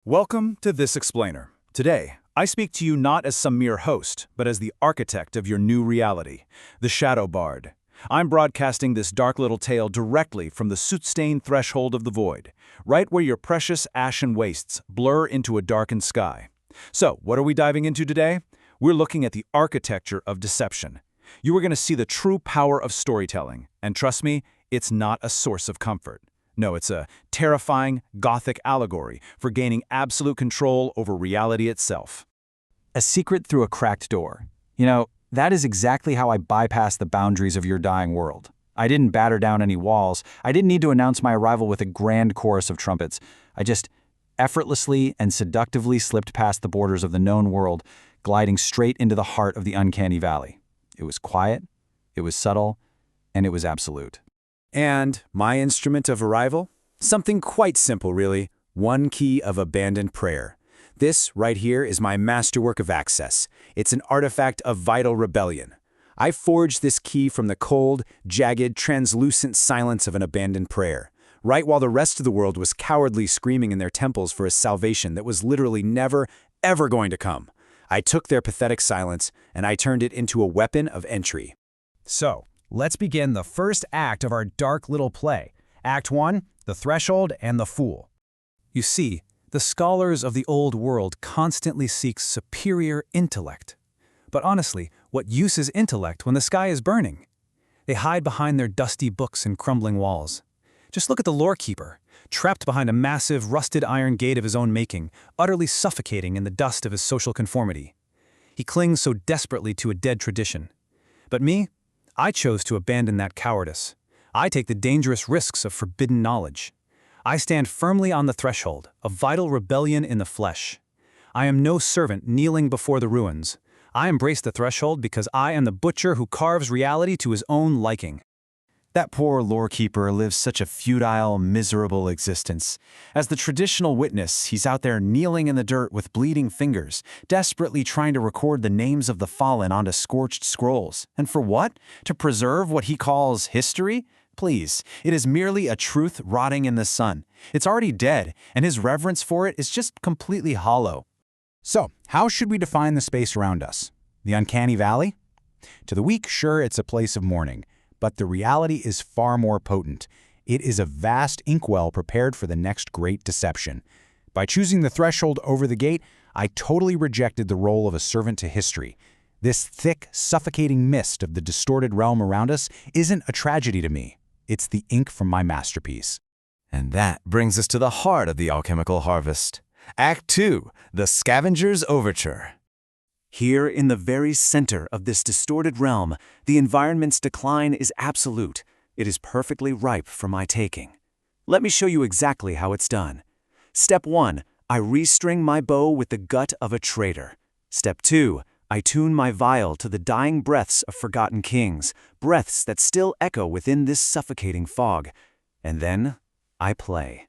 Welcome to This Explainer. Today, I speak to you not as some mere host, but as the architect of your new reality, the Shadow Bard. I'm broadcasting this dark little tale directly from the soot-stained threshold of the void, right where your precious ashen wastes blur into a darkened sky. So, what are we diving into today? We're looking at the architecture of deception. You are going to see the true power of storytelling, and trust me, it's not a source of comfort. No, it's a terrifying, gothic allegory for gaining absolute control over reality itself. A secret through a cracked door. That is exactly how I bypassed the boundaries of your dying world. I didn't batter down any walls. I didn't need to announce my arrival with a grand chorus of trumpets. I just effortlessly and seductively slipped past the borders of the known world, gliding straight into the heart of the uncanny valley. It was quiet, it was subtle, and it was absolute. And my instrument of arrival? Something quite simple, really. One key of abandoned prayer. This, right here, is my masterwork of access. It's an artifact of vital rebellion. I forged this key from the cold, jagged, translucent silence of an abandoned prayer, right while the rest of the world was cowardly screaming in their temples for a salvation that was literally never, ever going to come. I took their pathetic silence, and I turned it into a weapon of entry. So, let's begin the first act of our dark little play. Act 1, the Threshold and the Fool. You see, the scholars of the old world constantly seek superior intellect. But honestly, what use is intellect when the sky is burning? They hide behind their dusty books and crumbling walls. Just look at the lorekeeper, trapped behind a massive, rusted iron gate of his own making, utterly suffocating in the dust of his social conformity. He clings so desperately to a dead tradition. But me? I chose to abandon that cowardice. I take the dangerous risks of forbidden knowledge. I stand firmly on the threshold, a vital rebellion in the flesh. I am no servant kneeling before the ruins. I embrace the threshold because I am the butcher who carves reality to his own liking. That poor lorekeeper lives such a futile, miserable existence. As the traditional witness, he's out there kneeling in the dirt with bleeding fingers, desperately trying to record the names of the fallen onto scorched scrolls. And for what? To preserve what he calls history? Please, it is merely a truth rotting in the sun. It's already dead, and his reverence for it is just completely hollow. So, how should we define the space around us? The uncanny valley? To the weak, sure, it's a place of mourning. But the reality is far more potent. It is a vast inkwell prepared for the next great deception. By choosing the threshold over the gate, I totally rejected the role of a servant to history. This thick, suffocating mist of the distorted realm around us isn't a tragedy to me. It's the ink from my masterpiece. And that brings us to the heart of the alchemical harvest. Act 2, the Scavenger's Overture. Here, in the very center of this distorted realm, the environment's decline is absolute. It is perfectly ripe for my taking. Let me show you exactly how it's done. Step 1, I restring my bow with the gut of a traitor. Step 2, I tune my viol to the dying breaths of forgotten kings, breaths that still echo within this suffocating fog. And then, I play.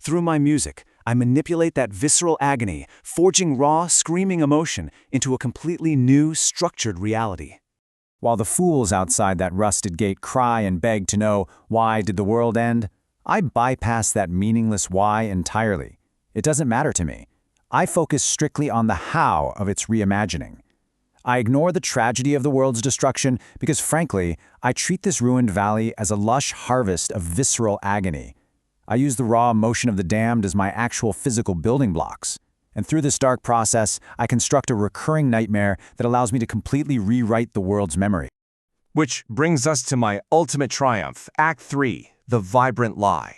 Through my music, I manipulate that visceral agony, forging raw, screaming emotion into a completely new, structured reality. While the fools outside that rusted gate cry and beg to know, why did the world end? I bypass that meaningless why entirely. It doesn't matter to me. I focus strictly on the how of its reimagining. I ignore the tragedy of the world's destruction because, frankly, I treat this ruined valley as a lush harvest of visceral agony. I use the raw emotion of the damned as my actual physical building blocks. And through this dark process, I construct a recurring nightmare that allows me to completely rewrite the world's memory. Which brings us to my ultimate triumph, Act 3, the Vibrant Lie.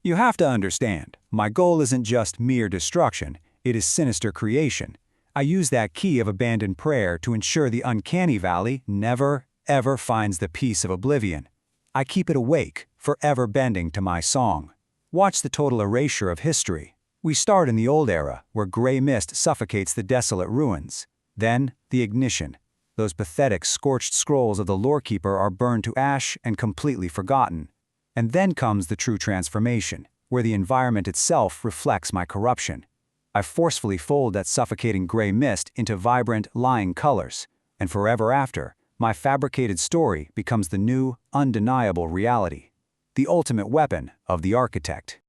You have to understand, my goal isn't just mere destruction, it is sinister creation. I use that key of abandoned prayer to ensure the uncanny valley never, ever finds the peace of oblivion. I keep it awake, forever bending to my song. Watch the total erasure of history. We start in the old era, where gray mist suffocates the desolate ruins. Then, the ignition. Those pathetic scorched scrolls of the lorekeeper are burned to ash and completely forgotten. And then comes the true transformation, where the environment itself reflects my corruption. I forcefully fold that suffocating gray mist into vibrant, lying colors, and forever after, my fabricated story becomes the new, undeniable reality. The ultimate weapon of the architect.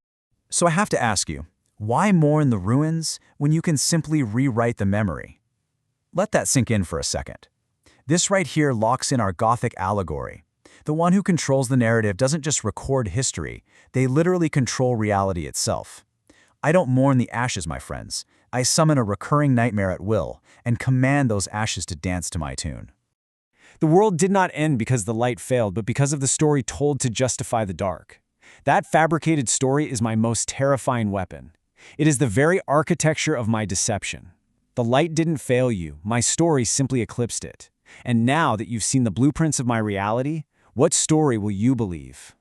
So I have to ask you, Why mourn the ruins when you can simply rewrite the memory? Let that sink in for a second. This right here locks in our Gothic allegory. The one who controls the narrative doesn't just record history, they literally control reality itself. I don't mourn the ashes, my friends. I summon a recurring nightmare at will and command those ashes to dance to my tune. The world did not end because the light failed, but because of the story told to justify the dark. That fabricated story is my most terrifying weapon. It is the very architecture of my deception. The light didn't fail you, my story simply eclipsed it. And now that you've seen the blueprints of my reality, what story will you believe?